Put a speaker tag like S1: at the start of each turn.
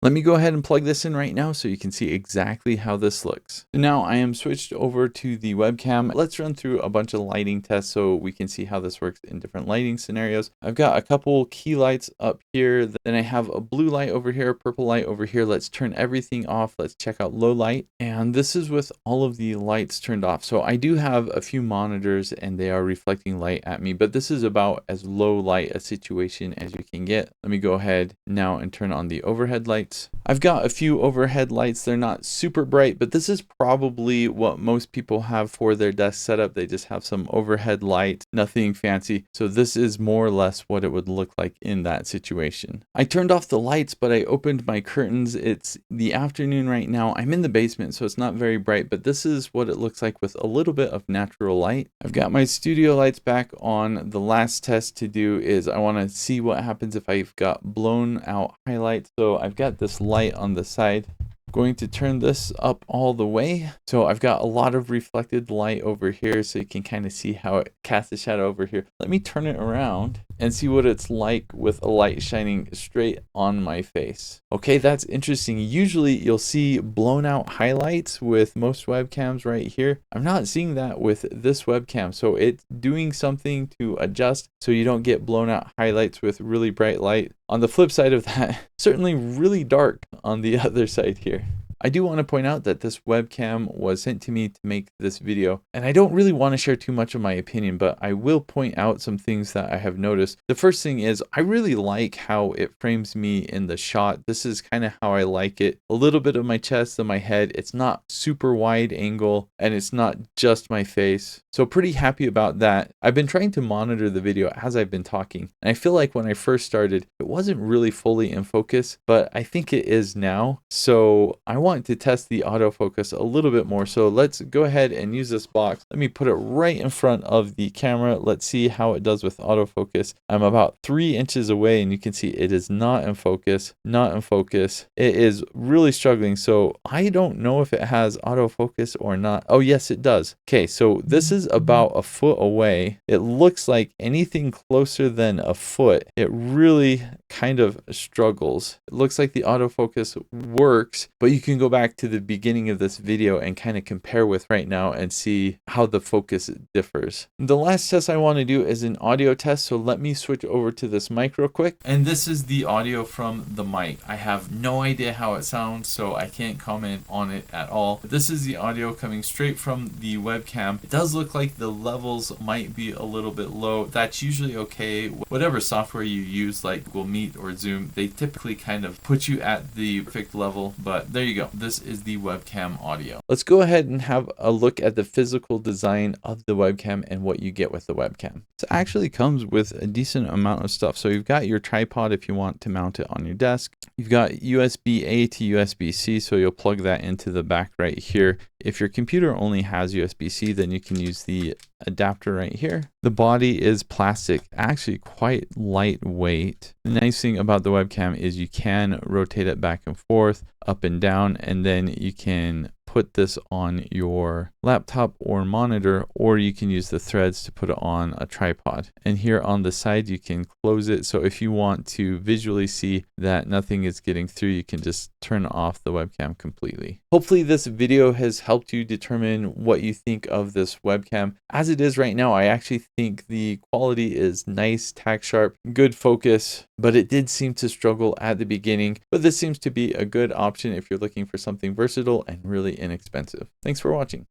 S1: Let me go ahead and plug this in right now so you can see exactly how this looks. Now I am switched over to the webcam. Let's run through a bunch of lighting tests so we can see how this works in different lighting scenarios. I've got a couple key lights up here. Then I have a blue light over here, a purple light over here. Let's turn everything off. Let's check out low light. And this is with all of the lights turned off. So I do have a few monitors and they are reflecting light at me, but this is about as low light a situation as you can get. Let me go ahead now and turn on the overhead lights. I've got a few overhead lights. They're not super bright, but this is probably what most people have for their desk setup. They just have some overhead light, nothing fancy. So this is more or less what it would look like in that situation. I turned off the lights, but I opened my curtains. It's the afternoon right now. I'm in the basement, so it's not very bright, but this is what it looks like with a little bit of natural light. I've got my studio lights back on. The last test to do is I want to see what happens if I've got blown out highlights. So I've got this light on the side. Going to turn this up all the way. So I've got a lot of reflected light over here so you can kind of see how it casts a shadow over here. Let me turn it around and see what it's like with a light shining straight on my face. Okay, that's interesting. Usually you'll see blown out highlights with most webcams right here. I'm not seeing that with this webcam. So it's doing something to adjust so you don't get blown out highlights with really bright light. On the flip side of that, certainly really dark on the other side here. I do want to point out that this webcam was sent to me to make this video, and I don't really want to share too much of my opinion, but I will point out some things that I have noticed. The first thing is I really like how it frames me in the shot. This is kind of how I like it. A little bit of my chest and my head. It's not super wide angle, and it's not just my face. So pretty happy about that. I've been trying to monitor the video as I've been talking, and I feel like when I first started, it wasn't really fully in focus, but I think it is now. So I want to test the autofocus a little bit more. So let's go ahead and use this box. Let me put it right in front of the camera. Let's see how it does with autofocus. I'm about 3 inches away and you can see it is not in focus, not in focus. It is really struggling. So I don't know if it has autofocus or not. Oh, yes, it does. Okay, so this is about a foot away. It looks like anything closer than a foot, it really kind of struggles. It looks like the autofocus works, but you can go back to the beginning of this video and kind of compare with right now and see how the focus differs. The last test I want to do is an audio test, so let me switch over to this mic real quick. And this is the audio from the mic. I have no idea how it sounds, so I can't comment on it at all. This is the audio coming straight from the webcam. It does look like the levels might be a little bit low. That's usually okay. Whatever software you use, like Google Meet or Zoom, they typically kind of put you at the perfect level, but there you go. This is the webcam audio. Let's go ahead and have a look at the physical design of the webcam and what you get with the webcam. It actually comes with a decent amount of stuff. So you've got your tripod if you want to mount it on your desk. You've got USB-A to USB-C, so you'll plug that into the back right here. If your computer only has USB-C, then you can use the adapter right here. The body is plastic, actually quite lightweight. The nice thing about the webcam is you can rotate it back and forth, up and down, and then you can put this on your laptop or monitor, or you can use the threads to put it on a tripod. And here on the side, you can close it. So if you want to visually see that nothing is getting through, you can just turn off the webcam completely. Hopefully this video has helped you determine what you think of this webcam. As it is right now, I actually think the quality is nice, tack sharp, good focus, but it did seem to struggle at the beginning. But this seems to be a good option if you're looking for something versatile and really inexpensive. Thanks for watching.